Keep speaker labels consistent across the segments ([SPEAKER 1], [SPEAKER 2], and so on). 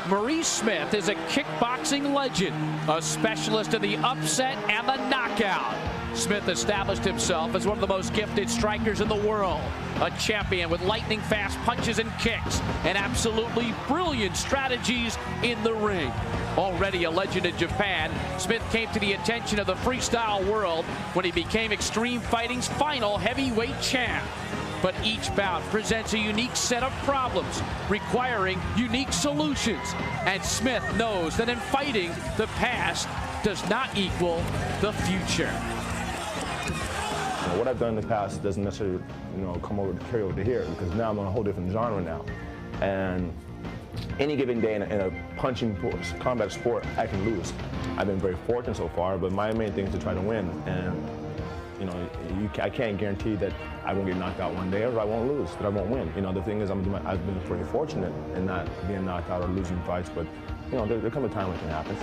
[SPEAKER 1] Maurice Smith is a kickboxing legend, a specialist in the upset and the knockout. Smith established himself as one of the most gifted strikers in the world, a champion with lightning-fast punches and kicks, and absolutely brilliant strategies in the ring. Already a legend in Japan, Smith came to the attention of the freestyle world when he became Extreme Fighting's final heavyweight champ. But each bout presents a unique set of problems, requiring unique solutions. And Smith knows that in fighting, the past does not equal the future.
[SPEAKER 2] What I've done in the past doesn't necessarily, come over to carry over to here, because now I'm on a whole different genre now. And any given day in a punching combat sport, I can lose. I've been very fortunate so far, but my main thing is to try to win. And I can't guarantee that I won't get knocked out one day or I won't lose, that I won't win. The thing is, I've been very fortunate in not being knocked out or losing fights, but there comes a time when it can happen.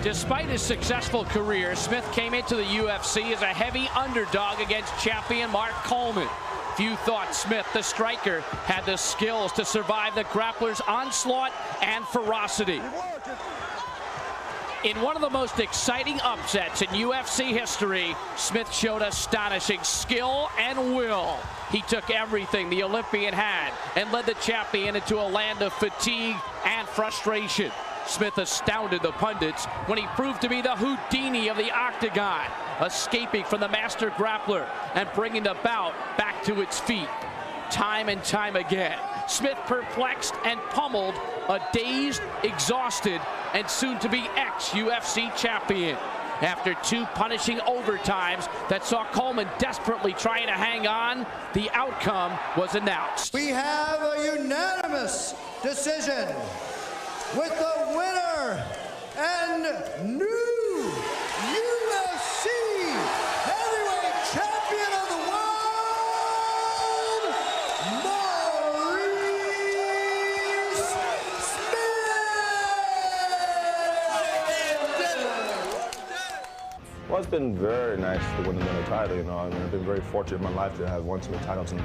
[SPEAKER 1] Despite his successful career, Smith came into the UFC as a heavy underdog against champion Mark Coleman. Few thought Smith, the striker, had the skills to survive the grappler's onslaught and ferocity. In one of the most exciting upsets in UFC history, Smith showed astonishing skill and will. He took everything the Olympian had and led the champion into a land of fatigue and frustration. Smith astounded the pundits when he proved to be the Houdini of the octagon, escaping from the master grappler and bringing the bout back to its feet. Time and time again, Smith perplexed and pummeled a dazed, exhausted, and soon-to-be ex-UFC champion. After two punishing overtimes that saw Coleman desperately trying to hang on, the outcome was announced.
[SPEAKER 3] We have a unanimous decision with the winner and new UFC heavyweight champion of the world, Maurice Smith.
[SPEAKER 2] Well, it's been very nice to win another title. I've been very fortunate in my life to have won so many titles in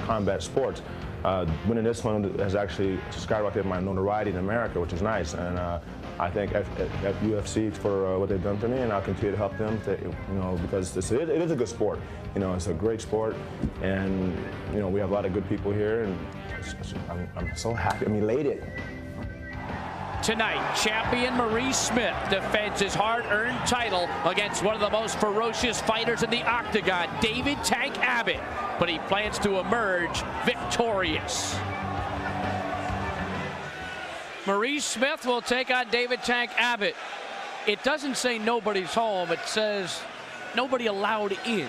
[SPEAKER 2] combat sports. Winning this one has actually skyrocketed my notoriety in America, which is nice. And I thank UFC for what they've done for me, and I'll continue to help them. Because it is a good sport. It's a great sport, and we have a lot of good people here, and I'm so happy. I'm elated.
[SPEAKER 1] Tonight, champion Maurice Smith defends his hard-earned title against one of the most ferocious fighters in the octagon, David "Tank" Abbott, but he plans to emerge victorious. Maurice Smith will take on David "Tank" Abbott. It doesn't say nobody's home, it says nobody allowed in.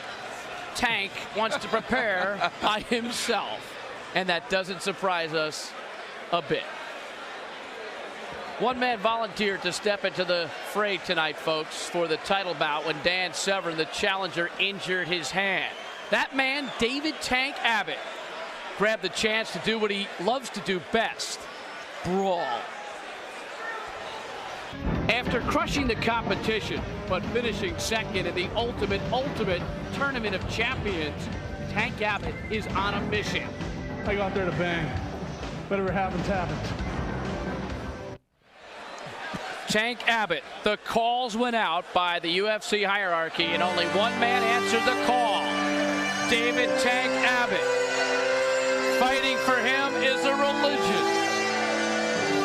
[SPEAKER 1] Tank wants to prepare by himself, and that doesn't surprise us a bit. One man volunteered to step into the fray tonight, folks, for the title bout when Dan Severn, the challenger, injured his hand. That man, David "Tank" Abbott, grabbed the chance to do what he loves to do best, brawl. After crushing the competition, but finishing second in the ultimate tournament of champions, Tank Abbott is on a mission.
[SPEAKER 4] I go out there to bang. Whatever happens, happens.
[SPEAKER 1] Tank Abbott, the calls went out by the UFC hierarchy, and only one man answered the call. David "Tank" Abbott. Fighting for him is a religion.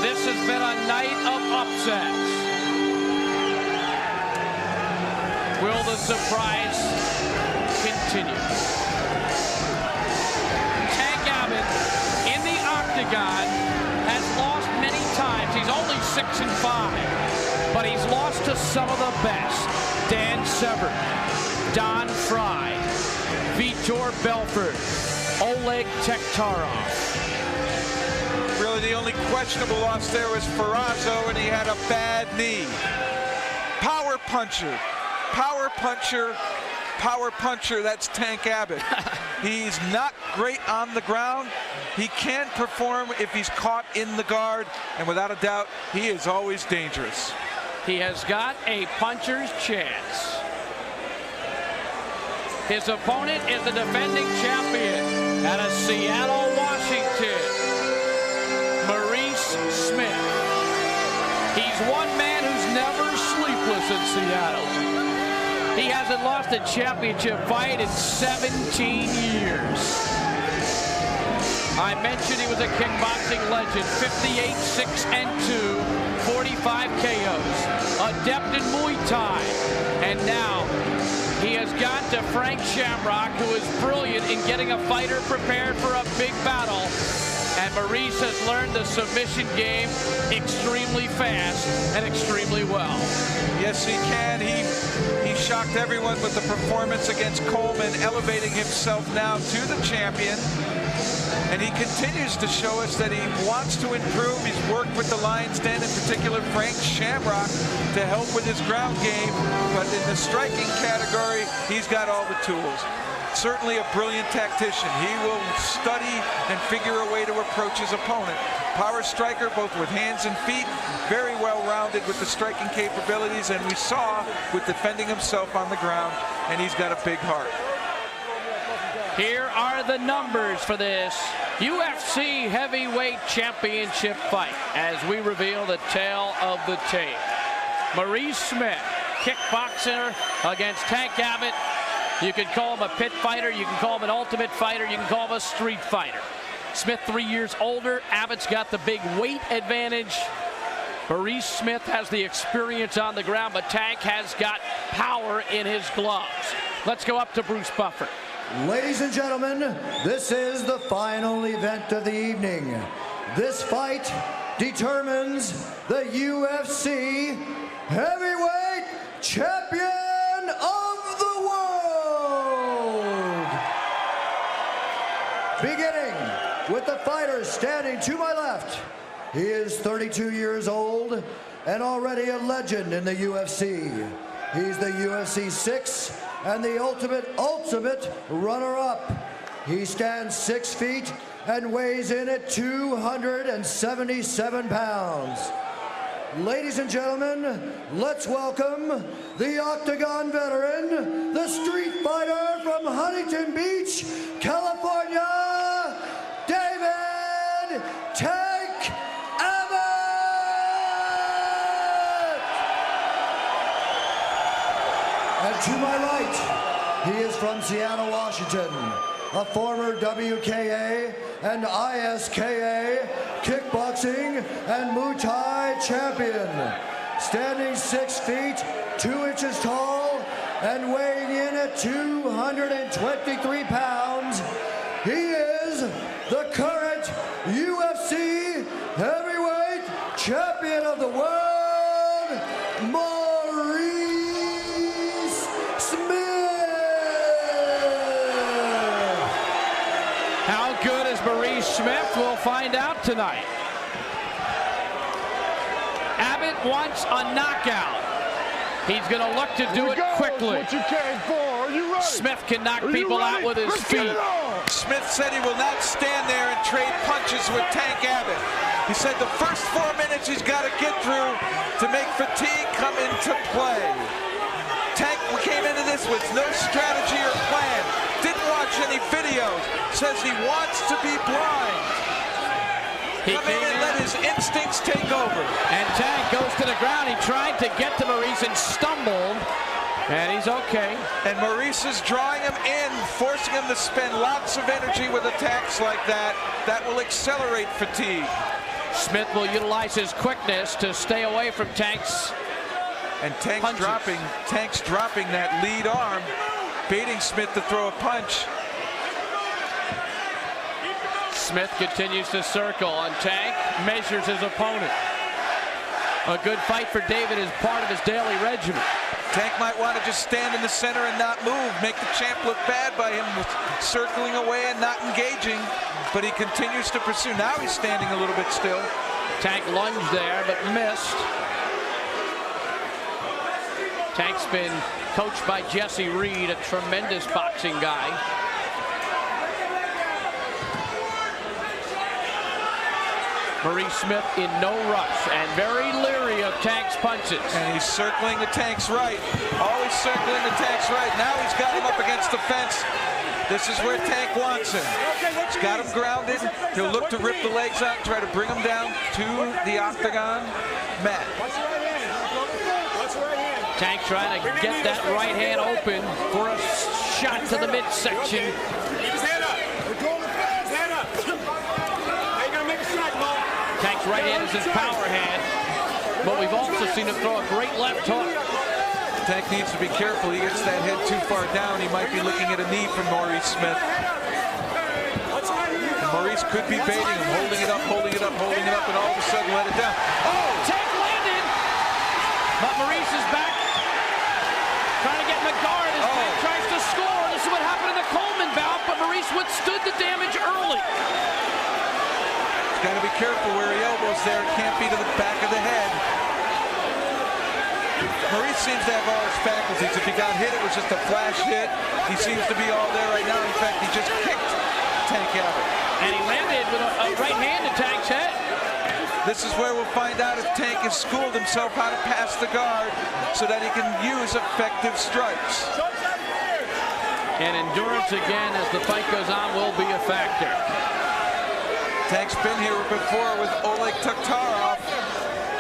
[SPEAKER 1] This has been a night of upsets. Will the surprise continue? Tank Abbott in the octagon has lost many times. He's only 6-5, but he's lost to some of the best. Dan Severn, Don Fry, Vitor Belfort, Oleg Tektarov.
[SPEAKER 5] Really, the only questionable loss there was Ferrazzo, and he had a bad knee. Power puncher, power puncher, power puncher, that's Tank Abbott. He's not great on the ground. He can perform if he's caught in the guard, and without a doubt, he is always dangerous.
[SPEAKER 1] He has got a puncher's chance. His opponent is the defending champion out of Seattle, Washington, Maurice Smith. He hasn't lost a championship fight in 17 years. I mentioned he was a kickboxing legend, 58, 6-2, 45 KOs, adept in Muay Thai, and now he has gone to Frank Shamrock, who is brilliant in getting a fighter prepared for a big battle. And Maurice has learned the submission game extremely fast and extremely well.
[SPEAKER 5] Yes, he can. He shocked everyone with the performance against Coleman, elevating himself now to the champion. And he continues to show us that he wants to improve. He's worked with the Lion's Den, in particular Frank Shamrock, to help with his ground game. But in the striking category, he's got all the tools. Certainly a brilliant tactician. He will study and figure a way to approach his opponent. Power striker, both with hands and feet, very well-rounded with the striking capabilities, and we saw with defending himself on the ground, and he's got a big heart.
[SPEAKER 1] Here are the numbers for this UFC Heavyweight Championship fight as we reveal the tale of the tape. Maurice Smith, kickboxer against Tank Abbott. You can call him a pit fighter, you can call him an ultimate fighter, you can call him a street fighter. Smith 3 years older, Abbott's got the big weight advantage. Maurice Smith has the experience on the ground, but Tank has got power in his gloves. Let's go up to Bruce Buffer.
[SPEAKER 3] Ladies and gentlemen, this is the final event of the evening. This fight determines the UFC Heavyweight Champion of the world. Beginning with the fighter standing to my left. He is 32 years old and already a legend in the UFC. He's the UFC 6 and the ultimate runner-up. He stands 6 feet and weighs in at 277 pounds. Ladies and gentlemen, let's welcome the Octagon veteran, the street fighter from Huntington Beach, California, David Tank Abbott! And to my right, he is from Seattle, Washington, a former WKA and ISKA kickboxing and Muay Thai champion, standing 6 feet, 2 inches tall, and weighing in at 223 pounds. He is the current UFC Heavyweight Champion of the world, Maurice Smith.
[SPEAKER 1] How good is Maurice Smith? We'll find out tonight. Abbott wants a knockout. He's going to look to do it quickly.
[SPEAKER 4] What you came for. Are you ready?
[SPEAKER 1] Smith can knock people out with his feet.
[SPEAKER 5] Smith said he will not stand there and trade punches with Tank Abbott. He said the first 4 minutes he's got to get through to make fatigue come into play. Tank came into this with no strategy or plan. Didn't watch any videos. Says he wants to be blind. He came in and let his instincts take over.
[SPEAKER 1] And Tank goes to the ground. He tried to get to Maurice and stumbled. And he's okay.
[SPEAKER 5] And Maurice is drawing him in, forcing him to spend lots of energy with attacks like that. That will accelerate fatigue.
[SPEAKER 1] Smith will utilize his quickness to stay away from Tank's
[SPEAKER 5] And Tank's
[SPEAKER 1] punches.
[SPEAKER 5] dropping that lead arm, baiting Smith to throw a punch.
[SPEAKER 1] Smith continues to circle, and Tank measures his opponent. A good fight for David is part of his daily regimen.
[SPEAKER 5] Tank might want to just stand in the center and not move, make the champ look bad by him circling away and not engaging, but he continues to pursue. Now he's standing a little bit still.
[SPEAKER 1] Tank lunged there, but missed. Tank's been coached by Jesse Reed, a tremendous boxing guy. Maurice Smith in no rush and very leery of Tank's punches.
[SPEAKER 5] And he's circling the Tank's right. Always circling the Tank's right. Now he's got him up against the fence. This is where Tank wants him. He's got him grounded. He'll look to rip the legs out and try to bring him down to the octagon mat.
[SPEAKER 1] Tank trying to get that right hand open for a shot to the midsection.
[SPEAKER 6] Keep his hand up. His hand up. Now you gotta make a strike, Mo.
[SPEAKER 1] Tank's right hand is his power hand, but we've also seen him throw a great left hook.
[SPEAKER 5] Tank needs to be careful. He gets that head too far down. He might be looking at a knee from Maurice Smith. And Maurice could be baiting him, holding it up, holding it up, holding it up, and all of a sudden let it down.
[SPEAKER 1] Oh, Tank landed, but Maurice is back, trying to get in the guard as Tank tries to score. This is what happened in the Coleman bout, but Maurice withstood the damage early.
[SPEAKER 5] He's got to be careful where he elbows there. It can't be to the back of the head. Maurice seems to have all his faculties. If he got hit, it was just a flash hit. He seems to be all there right now. In fact, he just kicked Tank Abbott.
[SPEAKER 1] And he landed with a right hand to Tank's head.
[SPEAKER 5] This is where we'll find out if Tank has schooled himself how to pass the guard so that he can use effective strikes.
[SPEAKER 1] And endurance again as the fight goes on will be a factor.
[SPEAKER 5] Tank's been here before with Oleg Taktarov,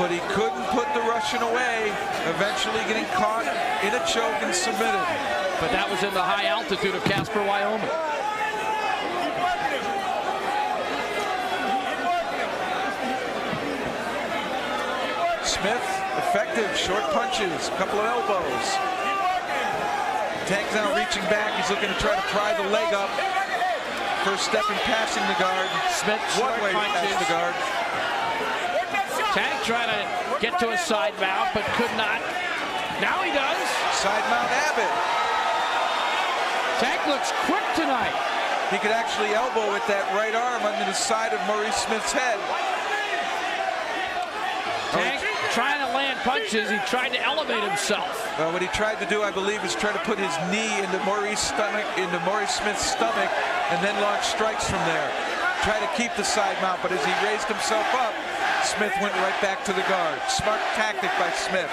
[SPEAKER 5] but he couldn't put the Russian away, eventually getting caught in a choke and submitted.
[SPEAKER 1] But that was in the high altitude of Casper, Wyoming.
[SPEAKER 5] Smith, effective, short punches, a couple of elbows. Tank's now reaching back. He's looking to try to pry the leg up. First step in passing the guard.
[SPEAKER 1] Smith,
[SPEAKER 5] One way to pass the guard.
[SPEAKER 1] Tank trying to get to a side mount, but could not. Now he does.
[SPEAKER 5] Side mount Abbott.
[SPEAKER 1] Tank looks quick tonight.
[SPEAKER 5] He could actually elbow with that right arm under the side of Maurice Smith's head.
[SPEAKER 1] Tank trying to land punches. He tried to elevate himself.
[SPEAKER 5] What he tried to do, I believe, is try to put his knee into Maurice Smith's stomach, and then launch strikes from there. Try to keep the side mount, but as he raised himself up, Smith went right back to the guard. Smart tactic by Smith.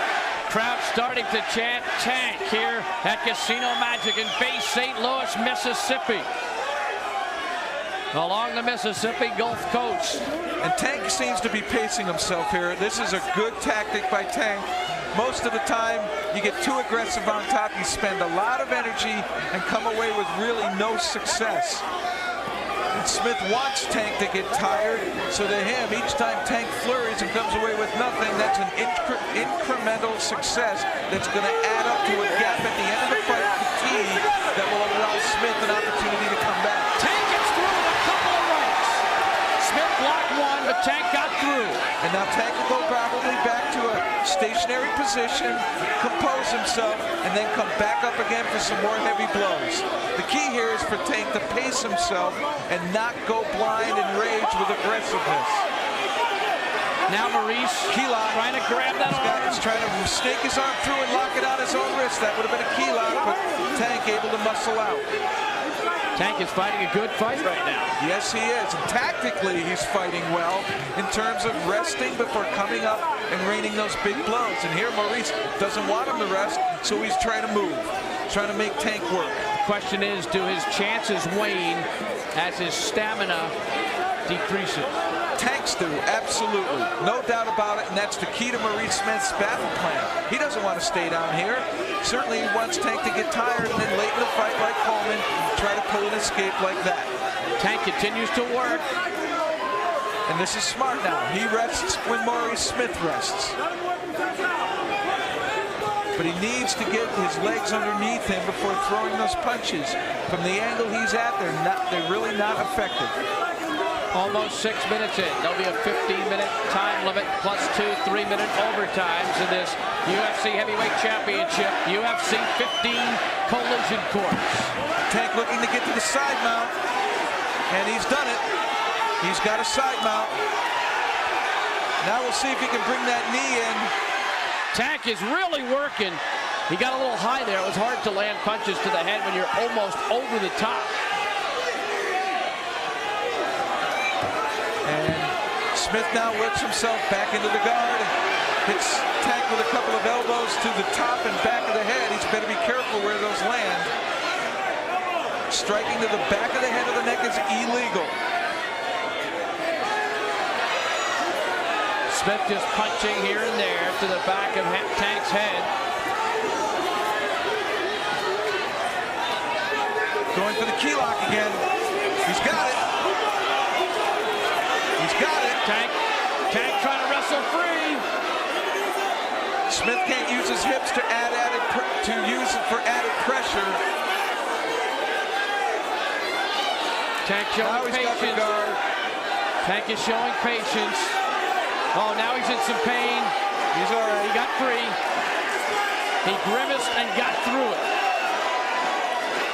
[SPEAKER 1] Crowd starting to chant Tank here at Casino Magic in Bay St. Louis, Mississippi. Along the Mississippi Gulf Coast.
[SPEAKER 5] And Tank seems to be pacing himself here. This is a good tactic by Tank. Most of the time, you get too aggressive on top, you spend a lot of energy and come away with really no success. And Smith wants Tank to get tired, so to him, each time Tank flurries and comes away with nothing, that's an incremental success that's going to add up to a gap at the end of the fight, fatigue, that will allow Smith an opportunity to come back.
[SPEAKER 1] Tank gets through with a couple of rights. Smith blocked one, but Tank got through.
[SPEAKER 5] And now Tank will go probably back to a stationary position, compose himself, and then come back up again for some more heavy blows. The key here is for Tank to pace himself and not go blind and rage with aggressiveness.
[SPEAKER 1] Now Maurice
[SPEAKER 5] key lock.
[SPEAKER 1] Trying to grab that arm.
[SPEAKER 5] He's trying to snake his arm through and lock it on his own wrist. That would have been a key lock, but Tank able to muscle out.
[SPEAKER 1] Tank is fighting a good fight right now.
[SPEAKER 5] Yes, he is. And tactically, he's fighting well in terms of resting before coming up and raining those big blows. And here, Maurice doesn't want him to rest, so he's trying to move, trying to make Tank work.
[SPEAKER 1] The question is, do his chances wane as his stamina decreases?
[SPEAKER 5] Tank's do, absolutely. No doubt about it, and that's the key to Maurice Smith's battle plan. He doesn't want to stay down here. Certainly he wants Tank to get tired and then late in the fight, like Coleman, try to pull an escape like that.
[SPEAKER 1] Tank continues to work.
[SPEAKER 5] And this is smart now. He rests when Maurice Smith rests. But he needs to get his legs underneath him before throwing those punches. From the angle he's at, they're really not effective.
[SPEAKER 1] Almost 6 minutes in. There'll be a 15-minute time limit plus 2 3-minute overtimes in this UFC Heavyweight Championship, UFC 15 Collision Course.
[SPEAKER 5] Tank looking to get to the side mount, and he's done it. He's got a side mount. Now we'll see if he can bring that knee in.
[SPEAKER 1] Tank is really working. He got a little high there. It was hard to land punches to the head when you're almost over the top.
[SPEAKER 5] And Smith now works himself back into the guard. Hits Tank with a couple of elbows to the top and back of the head. He's better be careful where those land. Striking to the back of the head of the neck is illegal.
[SPEAKER 1] Smith just punching here and there to the back of Tank's head.
[SPEAKER 5] for the key lock again. He's got it. He's got it.
[SPEAKER 1] Tank trying to wrestle free.
[SPEAKER 5] Smith can't use his hips to use it for added pressure.
[SPEAKER 1] Tank showing patience. Tank is showing patience. Oh, now he's in some pain.
[SPEAKER 5] He's all right.
[SPEAKER 1] He got free. He grimaced and got through it.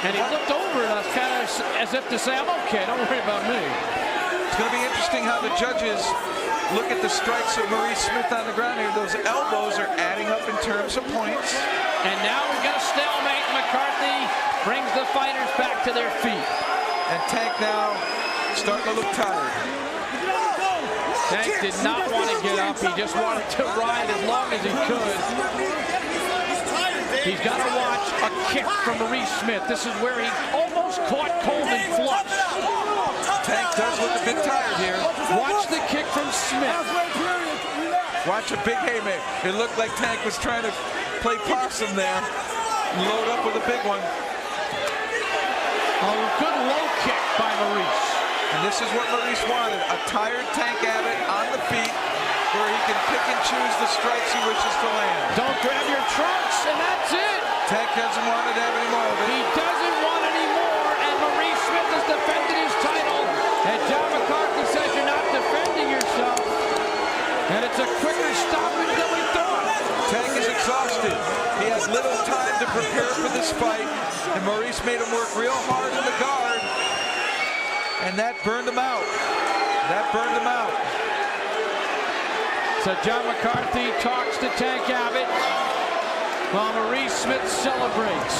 [SPEAKER 1] And he looked over at us kind of as if to say, I'm okay, don't worry about me.
[SPEAKER 5] It's going to be interesting how the judges look at the strikes of Maurice Smith on the ground here. Those elbows are adding up in terms of points.
[SPEAKER 1] And now we've got a stalemate. McCarthy brings the fighters back to their feet.
[SPEAKER 5] And Tank now starting to look tired.
[SPEAKER 1] Tank did not want to get up. He just wanted to ride as long as he could. He's got to watch a kick from Maurice Smith. This is where he almost caught Coleman flush.
[SPEAKER 5] Tank does look a bit tired here.
[SPEAKER 1] Watch the kick from Smith.
[SPEAKER 5] Watch a big haymaker. It looked like Tank was trying to play possum there. Load up with a big one.
[SPEAKER 1] A good low kick by Maurice.
[SPEAKER 5] And this is what Maurice wanted. A tired Tank Abbott on the feet where he can pick and choose the strikes he wishes to land.
[SPEAKER 1] Don't grab your trunks, and that's it.
[SPEAKER 5] Tank doesn't want to have any more of it.
[SPEAKER 1] He doesn't want any more, and Maurice Smith has defended his title. And John McCarthy says you're not defending yourself. And it's a quicker stoppage than we thought.
[SPEAKER 5] Tank is exhausted. He has little time to prepare for this fight. And Maurice made him work real hard in the guard. And that burned him out. That burned him out.
[SPEAKER 1] So John McCarthy talks to Tank Abbott while Maurice Smith celebrates.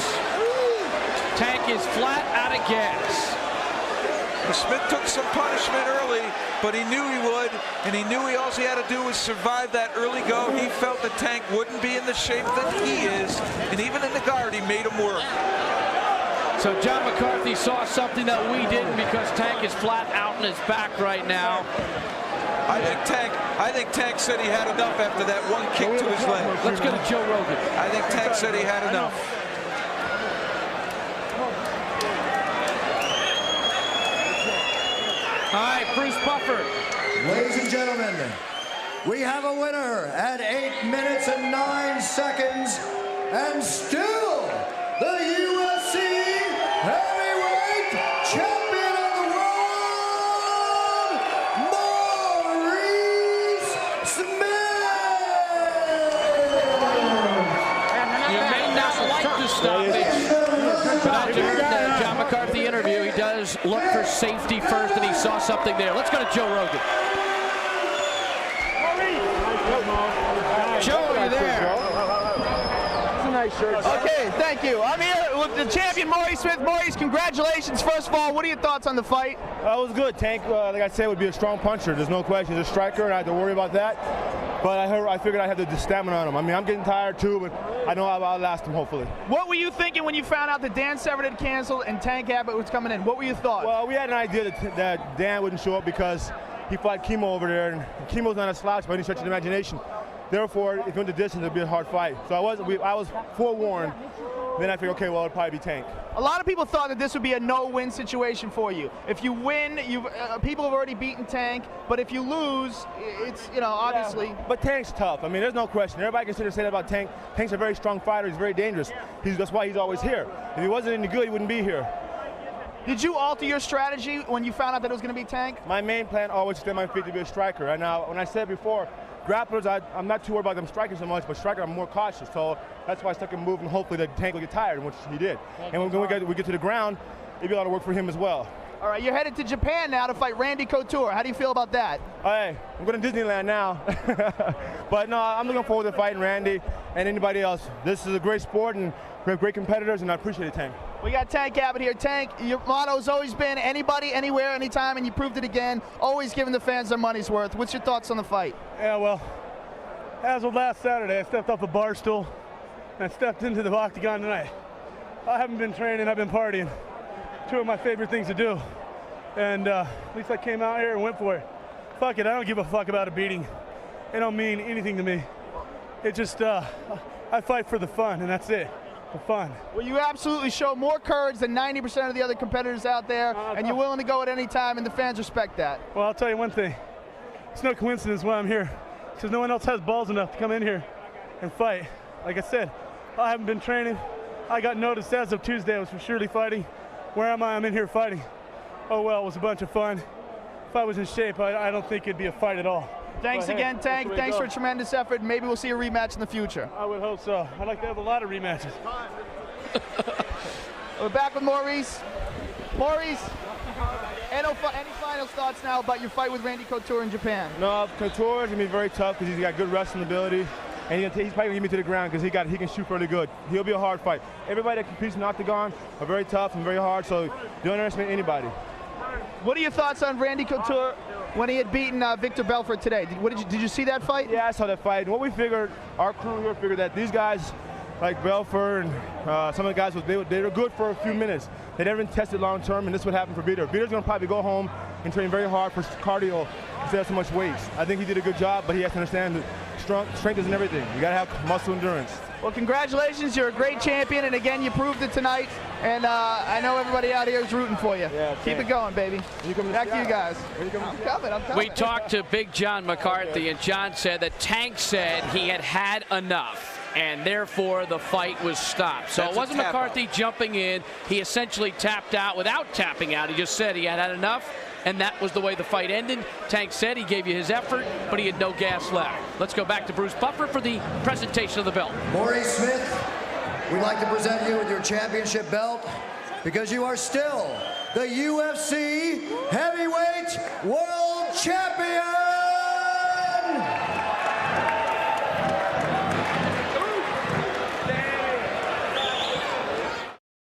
[SPEAKER 1] Tank is flat out of gas.
[SPEAKER 5] Smith took some punishment early, but he knew he would, and he knew all he had to do was survive that early go. He felt the Tank wouldn't be in the shape that he is, and even in the guard, he made him work.
[SPEAKER 1] So John McCarthy saw something that we didn't because Tank is flat out in his back right now.
[SPEAKER 5] I think Tank said he had enough after that one kick to his leg.
[SPEAKER 1] Let's go to Joe Rogan.
[SPEAKER 5] I think Tank said he had enough.
[SPEAKER 1] All right, Bruce Buffer.
[SPEAKER 3] Ladies and gentlemen, we have a winner at 8 minutes and 9 seconds, and still the UFC heavyweight champion of the world, Maurice Smith.
[SPEAKER 1] You may not like the stoppage, but after John McCarthy interview, he does look for safety first, and he saw something there. Let's go to Joe Rogan. Joe, are you there?
[SPEAKER 7] It's a nice shirt. Okay, thank you. I'm here with the champion, Maurice Smith. Maurice, congratulations. First of all, what are your thoughts on the fight?
[SPEAKER 8] It was good. Tank, like I said, would be a strong puncher. There's no question. He's a striker, and I had to worry about that. But I figured I had the stamina on him. I mean, I'm getting tired too, but I know I'll outlast him, hopefully.
[SPEAKER 7] What were you thinking when you found out that Dan Severn had canceled and Tank Abbott was coming in? What were your thoughts?
[SPEAKER 8] Well, we had an idea that Dan wouldn't show up because he fought Chemo over there, and Chemo's not a slouch by any stretch of the imagination. Therefore, if you went the distance, it'd be a hard fight. So I was forewarned. Then I figured, okay, well, it'd probably be Tank.
[SPEAKER 7] A lot of people thought that this would be a no-win situation for you. If you win, people have already beaten Tank, but if you lose, it's, obviously.
[SPEAKER 8] Yeah, but Tank's tough. I mean, there's no question. Everybody can say that about Tank. Tank's a very strong fighter. He's very dangerous. That's why he's always here. If he wasn't any good, he wouldn't be here.
[SPEAKER 7] Did you alter your strategy when you found out that it was going to be Tank?
[SPEAKER 8] My main plan always to stay on my feet to be a striker. And now, when I said before, grapplers, I'm not too worried about them striking so much, but striker, I'm more cautious. So that's why I stuck him moving. Hopefully the Tank will get tired, which he did. And when we get to the ground, it'll be a lot of work for him as well.
[SPEAKER 7] All right, you're headed to Japan now to fight Randy Couture. How do you feel about that?
[SPEAKER 8] Hey, I'm going to Disneyland now. But no, I'm looking forward to fighting Randy and anybody else. This is a great sport, and we have great competitors, and I appreciate it, Tank.
[SPEAKER 7] We got Tank Abbott here. Tank, your motto has always been anybody, anywhere, anytime, and you proved it again. Always giving the fans their money's worth. What's your thoughts on the fight?
[SPEAKER 4] Yeah, well, as of last Saturday, I stepped off a bar stool and I stepped into the octagon tonight. I haven't been training, I've been partying. Two of my favorite things to do. And at least I came out here and went for it. Fuck it, I don't give a fuck about a beating. It don't mean anything to me. It just, I fight for the fun, and that's it. for fun.
[SPEAKER 7] Well, you absolutely show more courage than 90% of the other competitors out there, and you're willing to go at any time, and the fans respect that.
[SPEAKER 4] Well, I'll tell you one thing. It's no coincidence why I'm here, because no one else has balls enough to come in here and fight. Like I said, I haven't been training. I got noticed as of Tuesday I was for surely fighting. Where am I? I'm in here fighting. Oh, well, it was a bunch of fun. If I was in shape, I don't think it'd be a fight at all.
[SPEAKER 7] Thanks
[SPEAKER 4] But,
[SPEAKER 7] again,
[SPEAKER 4] hey,
[SPEAKER 7] Tank.
[SPEAKER 4] that's the way it
[SPEAKER 7] Thanks for a
[SPEAKER 4] goes.
[SPEAKER 7] tremendous effort. Maybe we'll see a rematch in the future.
[SPEAKER 4] I would hope so. I'd like to have a lot of rematches.
[SPEAKER 7] We're back with Maurice. Maurice, any final thoughts now about your fight with Randy Couture in Japan?
[SPEAKER 8] No, Couture is gonna be very tough because he's got good wrestling ability, and he's probably gonna get me to the ground because he can shoot really good. He'll be a hard fight. Everybody that competes in the octagon are very tough and very hard, so don't underestimate anybody.
[SPEAKER 7] What are your thoughts on Randy Couture when he had beaten Victor Belfort today? Did you see that fight?
[SPEAKER 8] Yeah, I saw that fight. And what we figured, our crew here figured that these guys, like Belfort and some of the guys, they were good for a few minutes. They never been tested long term, and this is what happened for Peter. Peter's gonna probably go home and train very hard for cardio instead of so much weight. I think he did a good job, but he has to understand that strength isn't everything. You gotta have muscle endurance.
[SPEAKER 7] Well, congratulations. You're a great champion, and again, you proved it tonight. And I know everybody out here is rooting for you.
[SPEAKER 8] Yeah,
[SPEAKER 7] keep it going, baby. Back to you guys.
[SPEAKER 8] I'm
[SPEAKER 7] coming.
[SPEAKER 1] We talked to Big John McCarthy, and John said that Tank said he had enough, and therefore the fight was stopped. So
[SPEAKER 5] That's
[SPEAKER 1] it wasn't
[SPEAKER 5] a tap
[SPEAKER 1] McCarthy jumping in. He essentially tapped out without tapping out. He just said he had enough, and that was the way the fight ended. Tank said he gave you his effort, but he had no gas left. Let's go back to Bruce Buffer for the presentation of the belt.
[SPEAKER 3] Maurice Smith, we'd like to present you with your championship belt because you are still the UFC Heavyweight World Champion!